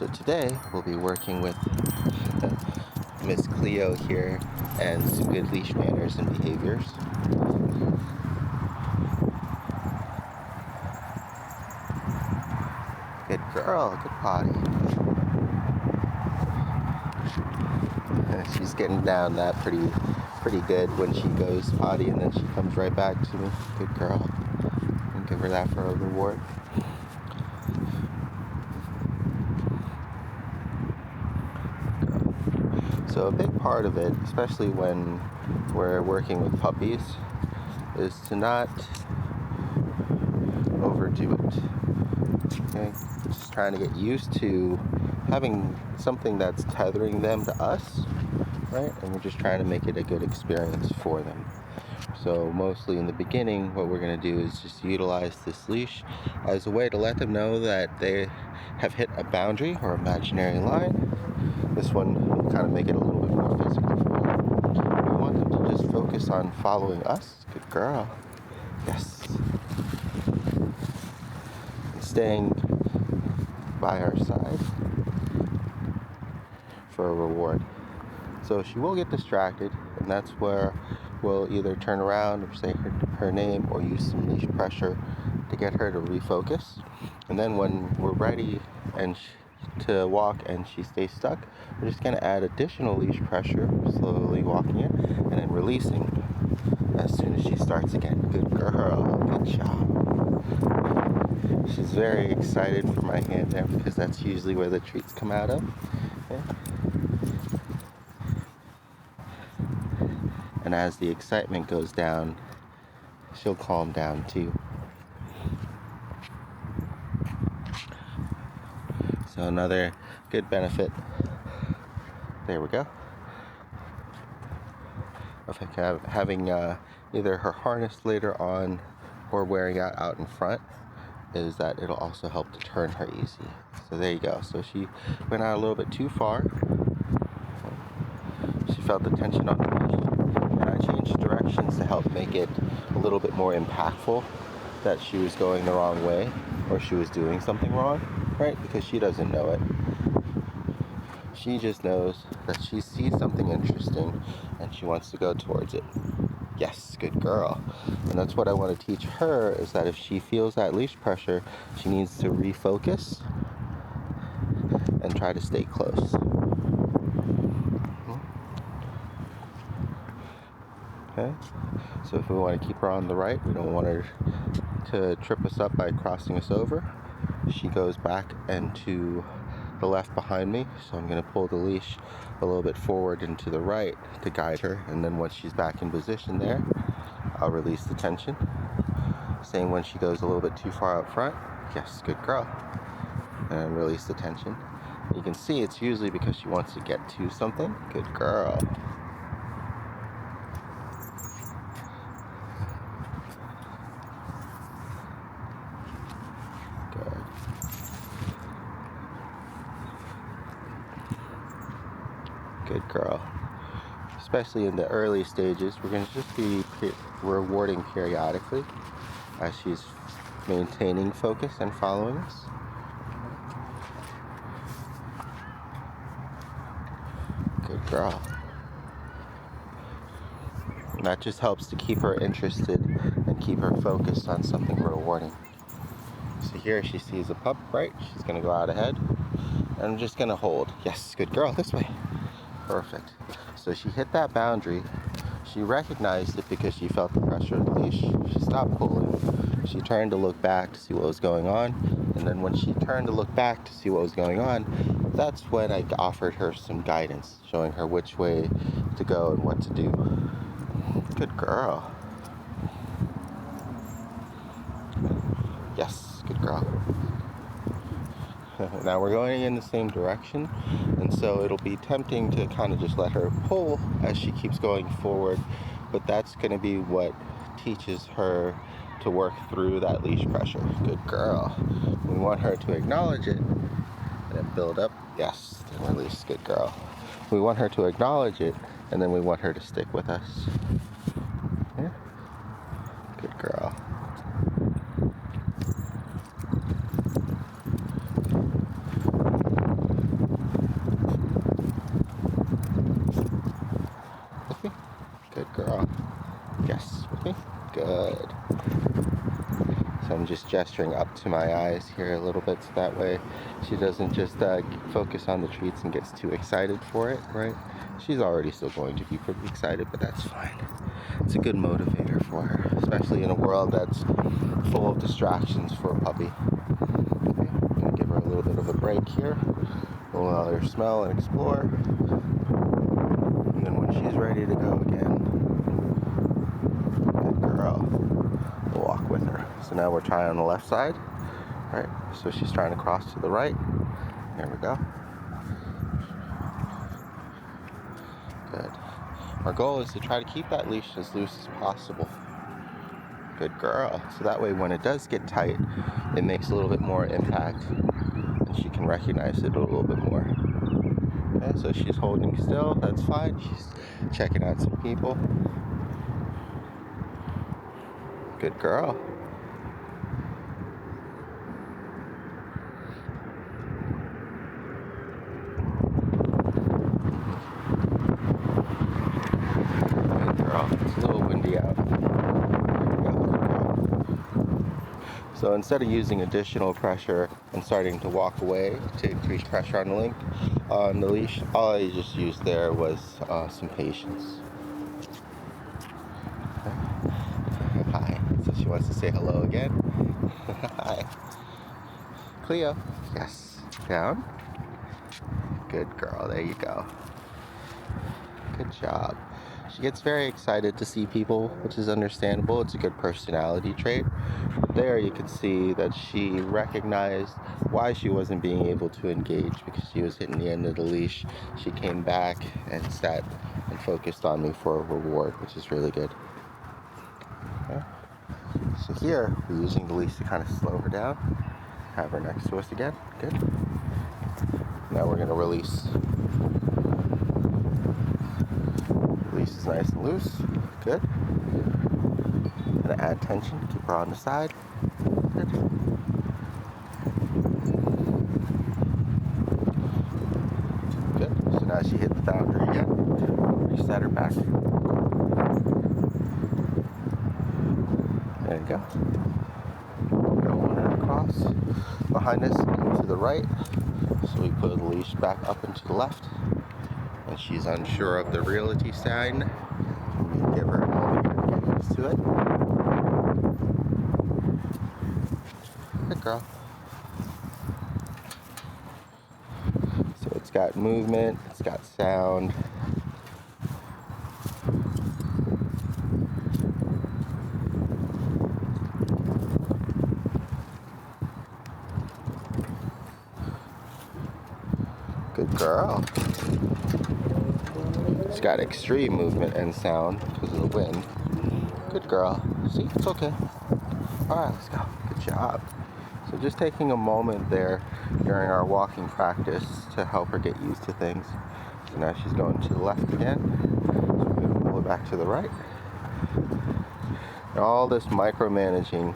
So today we'll be working with Miss Cleo here and some good leash manners and behaviors. Good girl, good potty. She's getting down that pretty good when she goes potty, and then she comes right back to me. Good girl. And give her that for a reward. So a big part of it, especially when we're working with puppies, is to not overdo it. Okay? Just trying to get used to having something that's tethering them to us, right? And we're just trying to make it a good experience for them. So mostly in the beginning, what we're going to do is just utilize this leash as a way to let them know that they have hit a boundary or imaginary line. This one will kind of make it a little bit more physical for them. We want them to just focus on following us. Good girl. Yes. And staying by our side for a reward. So she will get distracted, and that's where we'll either turn around or say her name or use some leash pressure to get her to refocus. And then when we're ready and to walk and she stays stuck, we're just going to add additional leash pressure, slowly walking it and then releasing as soon as she starts again. Good girl, good job. She's very excited for my hand there because that's usually where the treats come out of. Okay. And as the excitement goes down, she'll calm down too. So another good benefit, there we go, of having either her harness later on or wearing out in front is that it'll also help to turn her easy. So there you go. So she went out a little bit too far. She felt the tension on the leash, and I changed directions to help make it a little bit more impactful that she was going the wrong way or she was doing something wrong, right? Because she doesn't know it. She just knows that she sees something interesting and she wants to go towards it. Yes, good girl. And that's what I want to teach her, is that if she feels that leash pressure, she needs to refocus and try to stay close. Okay? So if we want to keep her on the right, we don't want her to trip us up by crossing us over. She goes back and to the left behind me, so I'm going to pull the leash a little bit forward and to the right to guide her, and then once she's back in position there, I'll release the tension. Same when she goes a little bit too far out front. Yes, good girl. And release the tension. You can see it's usually because she wants to get to something. Good girl. Good. Good girl. Especially in the early stages, we're going to just be rewarding periodically as she's maintaining focus and following us. Good girl. And that just helps to keep her interested and keep her focused on something rewarding. So here she sees a pup, right? She's going to go out ahead. And I'm just going to hold. Yes, good girl, this way. Perfect. So she hit that boundary. She recognized it because she felt the pressure of the leash. She stopped pulling. She turned to look back to see what was going on. And then when she turned to look back to see what was going on, that's when I offered her some guidance, showing her which way to go and what to do. Good girl. Yes, good girl. Now we're going in the same direction, and so it'll be tempting to kind of just let her pull as she keeps going forward, but that's going to be what teaches her to work through that leash pressure. Good girl. We want her to acknowledge it and then build up. Yes, then release. Good girl. We want her to acknowledge it, and then we want her to stick with us. Yeah. Good girl. I'm just gesturing up to my eyes here a little bit, so that way she doesn't just focus on the treats and gets too excited for it, right? She's already still going to be pretty excited, but that's fine. It's a good motivator for her, especially in a world that's full of distractions for a puppy. Okay, I'm going to give her a little bit of a break here. We'll allow her to smell and explore. And then when she's ready to go again, good girl, we'll walk with her. So now we're trying on the left side. Right, so she's trying to cross to the right. There we go. Good. Our goal is to try to keep that leash as loose as possible. Good girl. So that way when it does get tight, it makes a little bit more impact and she can recognize it a little bit more. Okay, so she's holding still, that's fine. She's checking out some people. Good girl. It's a little windy out. So instead of using additional pressure and starting to walk away to increase pressure on the leash, all I just used there was some patience. Okay. Hi. So she wants to say hello again. Hi. Cleo. Yes. Down. Good girl. There you go. Good job. She gets very excited to see people, which is understandable. It's a good personality trait. But there you can see that she recognized why she wasn't being able to engage, because she was hitting the end of the leash. She came back and sat and focused on me for a reward, which is really good. Okay. So here, we're using the leash to kind of slow her down. Have her next to us again. Good. Now we're going to release. Release is nice and loose. Good. Gonna add tension, keep her on the side. Good. Good. So now she hit the boundary again. Reset her back. There you go. Go on across. Behind us and to the right. So we put the leash back up and to the left. And she's unsure of the reality sign. We give her a moment to get used to it. Good girl. So it's got movement, it's got sound. Good girl. It's got extreme movement and sound because of the wind. Good girl. See, it's okay. Alright, let's go. Good job. So just taking a moment there during our walking practice to help her get used to things. So now she's going to the left again. So we're going to pull it back to the right. And all this micromanaging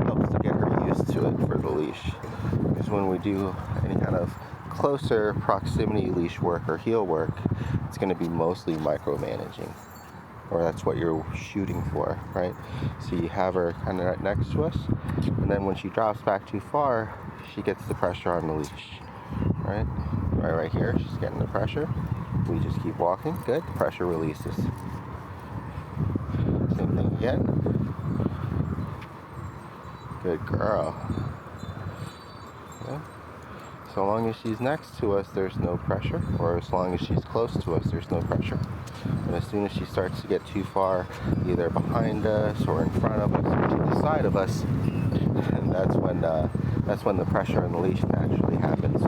helps to get her used to it for the leash. Because when we do any kind of closer proximity leash work or heel work, it's going to be mostly micromanaging, or that's what you're shooting for, right? So you have her kind of right next to us, and then when she drops back too far, she gets the pressure on the leash, right? Right here, she's getting the pressure. We just keep walking. Good. Pressure releases. Same thing again. Good girl. Yeah. So long as she's next to us, there's no pressure, or as long as she's close to us, there's no pressure. And as soon as she starts to get too far, either behind us or in front of us or to the side of us, and that's when the pressure on the leash naturally happens,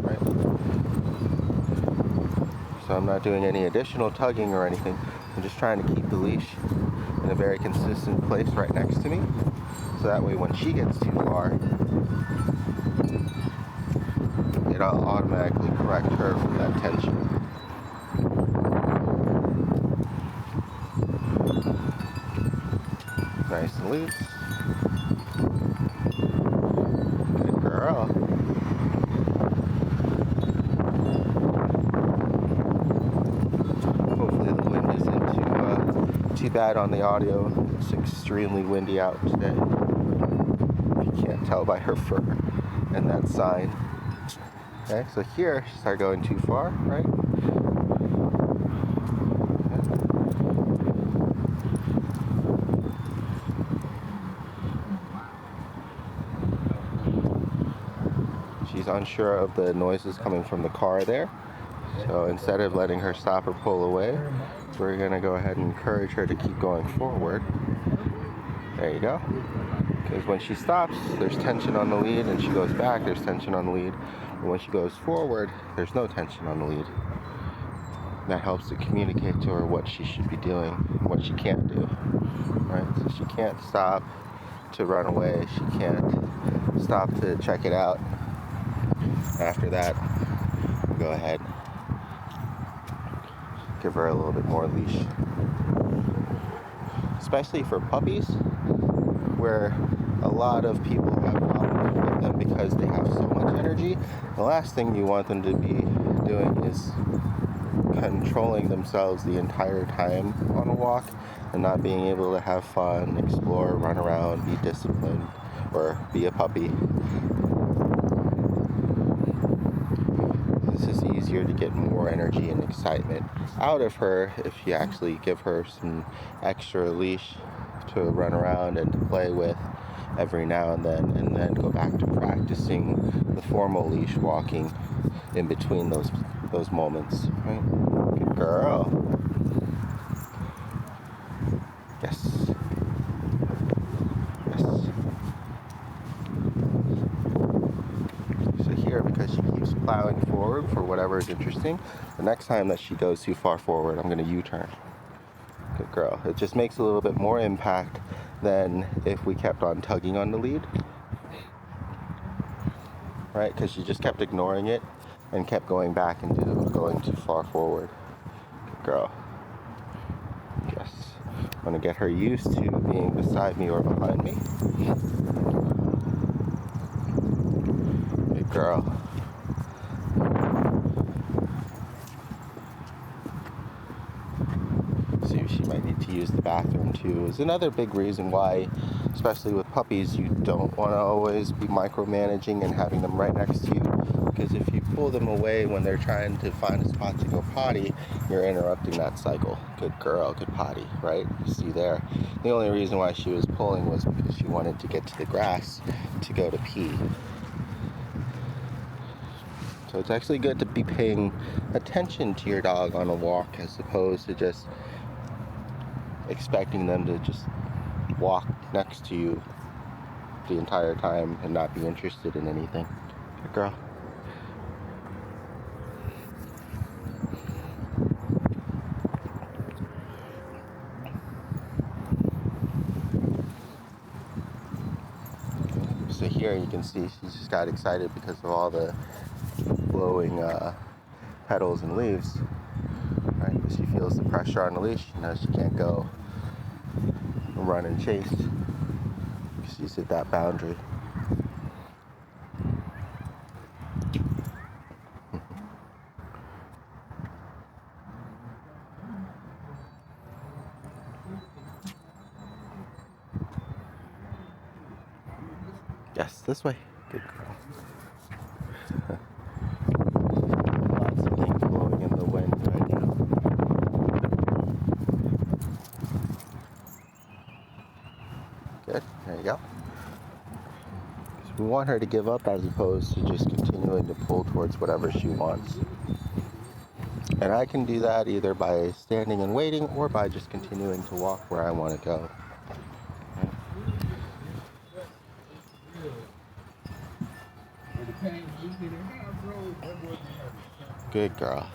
right? So I'm not doing any additional tugging or anything. I'm just trying to keep the leash in a very consistent place right next to me, so that way when she gets too far, it'll automatically correct her from that tension. Nice and loose. Good girl. Hopefully the wind isn't too bad on the audio. It's extremely windy out today. If you can't tell by her fur and that sign. Okay, so here she started going too far, right? She's unsure of the noises coming from the car there. So instead of letting her stop or pull away, we're going to go ahead and encourage her to keep going forward. There you go. Because when she stops, there's tension on the lead, and she goes back, there's tension on the lead. And when she goes forward, there's no tension on the lead. That helps to communicate to her what she should be doing, what she can't do. Right? So she can't stop to run away. She can't stop to check it out. After that, go ahead, give her a little bit more leash. Especially for puppies, where a lot of people have problems with them because they have so much energy. The last thing you want them to be doing is controlling themselves the entire time on a walk and not being able to have fun, explore, run around, be disciplined, or be a puppy. This is easier to get more energy and excitement out of her if you actually give her some extra leash to run around and to play with every now and then go back to practicing the formal leash walking in between those moments, right? Good girl. Yes. Yes. So here, because she keeps plowing forward for whatever is interesting, the next time that she goes too far forward, I'm going to U-turn. Good girl. It just makes a little bit more impact than if we kept on tugging on the lead, right? Because she just kept ignoring it and kept going back and going too far forward. Good girl. Yes. I'm going to get her used to being beside me or behind me. Good girl. See if she might need to use the bathroom too. Is another big reason why, especially with puppies, you don't want to always be micromanaging and having them right next to you. Because if you pull them away when they're trying to find a spot to go potty, you're interrupting that cycle. Good girl, good potty, right? You see there. The only reason why she was pulling was because she wanted to get to the grass to go to pee. So it's actually good to be paying attention to your dog on a walk as opposed to just expecting them to just walk next to you the entire time and not be interested in anything. Good girl. So here you can see she just got excited because of all the blowing petals and leaves. Right? She feels the pressure on the leash. She knows she can't go and run and chase. She's at that boundary. Yes, this way. Good girl. Lots of things blowing in the wind right now. Good, there you go. So we want her to give up as opposed to just continuing to pull towards whatever she wants. And I can do that either by standing and waiting or by just continuing to walk where I want to go. Good girl.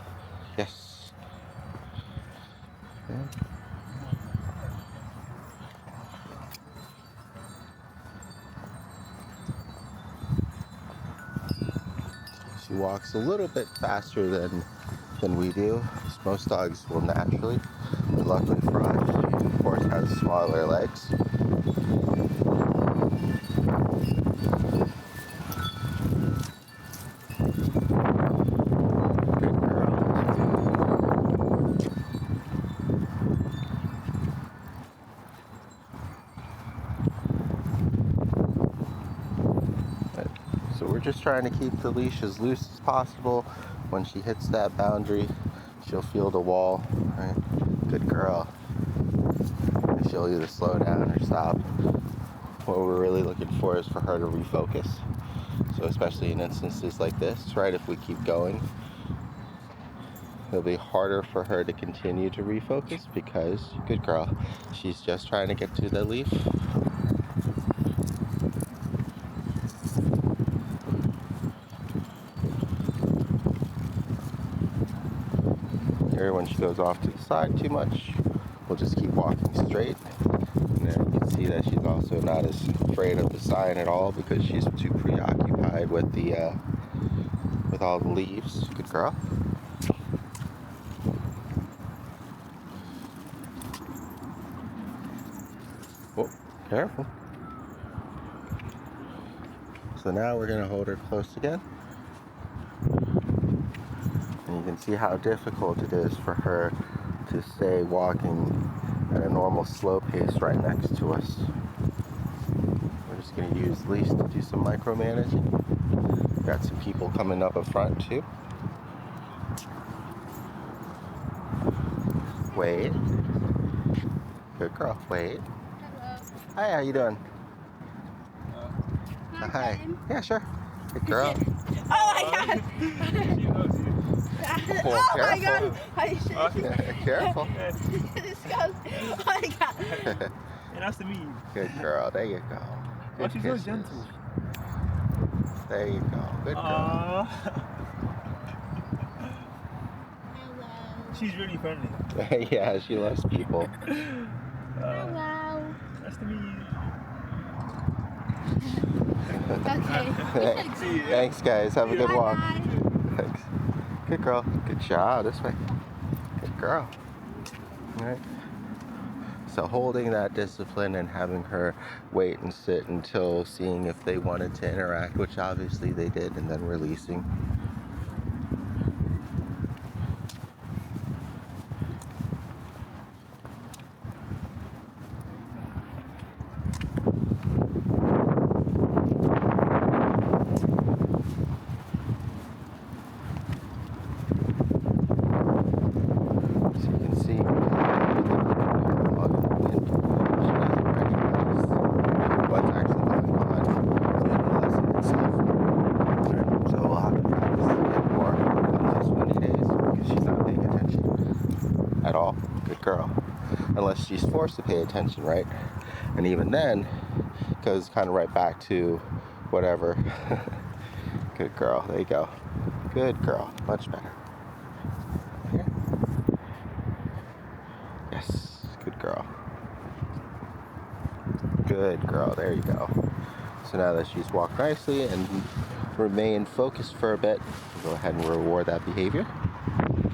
Yes. Okay. She walks a little bit faster than we do. Most dogs will naturally. But luckily for us, she of course has smaller legs. So we're just trying to keep the leash as loose as possible. When she hits that boundary, she'll feel the wall, right? Good girl. And she'll either slow down or stop. What we're really looking for is for her to refocus. So especially in instances like this, right, if we keep going, it'll be harder for her to continue to refocus because, good girl, she's just trying to get to the leaf. Here, when she goes off to the side too much, we'll just keep walking straight. And then you can see that she's also not as afraid of the sign at all because she's too preoccupied with the with all the leaves. Good girl. Oh, careful. So now we're going to hold her close again. And you can see how difficult it is for her to stay walking at a normal slow pace right next to us. We're just going to use Leash to do some micromanaging. Got some people coming up front too. Wade. Good girl, Wade. Hello. Hi, how you doing? Hi. Yeah, sure. Good girl. Oh my god! Oh my god! Careful. This goes. Oh my god! Hey, nice to meet you. Good girl. There you go. Oh, she's so gentle. There you go. Good girl. Hello. She's really friendly. Yeah, she loves people. Hello. Nice to meet you. Okay. Thanks, guys. Have a good walk. Bye. Thanks. Good girl. Good job. This way. Good girl. All right. So holding that discipline and having her wait and sit until seeing if they wanted to interact, which obviously they did, and then releasing. At all. Good girl. Unless she's forced to pay attention, right? And even then, goes kind of right back to whatever. Good girl. There you go. Good girl. Much better. Here. Yes. Good girl. Good girl. There you go. So now that she's walked nicely and remained focused for a bit, we'll go ahead and reward that behavior.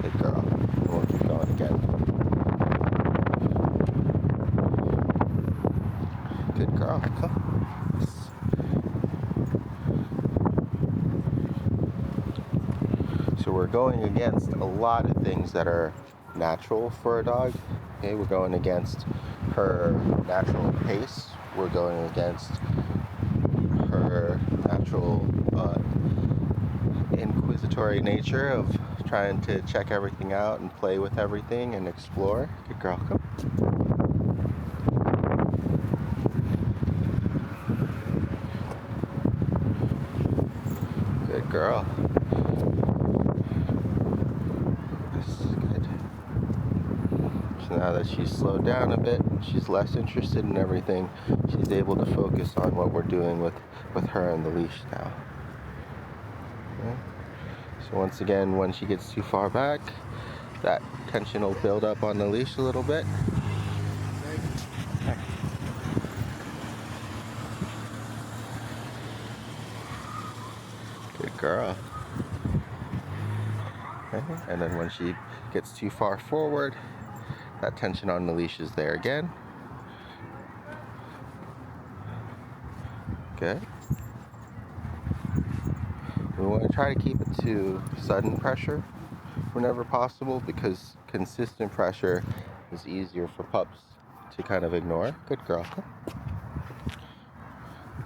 Good girl. We'll keep going again. Good girl. Come. So we're going against a lot of things that are natural for a dog. Okay, we're going against her natural pace. We're going against her natural inquisitory nature of trying to check everything out and play with everything and explore. Good girl, come. Good girl. That's good. So now that she's slowed down a bit, she's less interested in everything, she's able to focus on what we're doing with her and the leash now. Okay. So once again, when she gets too far back, that tension will build up on the leash a little bit. Good girl. Okay. And then when she gets too far forward, that tension on the leash is there again. Good. We want to try to keep it to sudden pressure whenever possible because consistent pressure is easier for pups to kind of ignore. Good girl.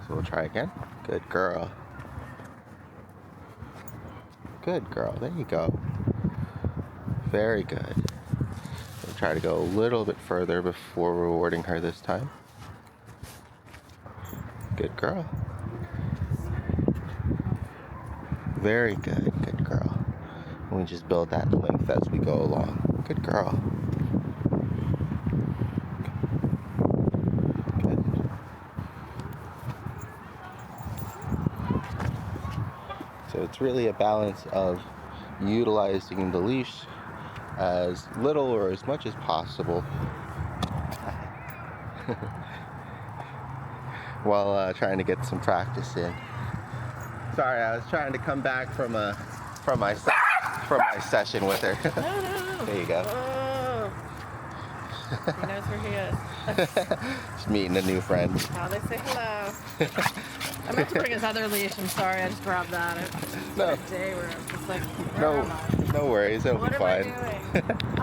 So we'll try again. Good girl. Good girl. There you go. Very good. We'll try to go a little bit further before rewarding her this time. Good girl. Very good. Good girl. And we just build that length as we go along. Good girl. Good. So it's really a balance of utilizing the leash as little or as much as possible while trying to get some practice in. Sorry, I was trying to come back from my session with her. No. There you go. Oh. He knows where he is. Just meeting a new friend. Now they say hello. I meant to bring his other leash. I'm sorry, I just grabbed that. It's No. a day where I'm just like, where am I? No worries, it'll What be am I fine. doing?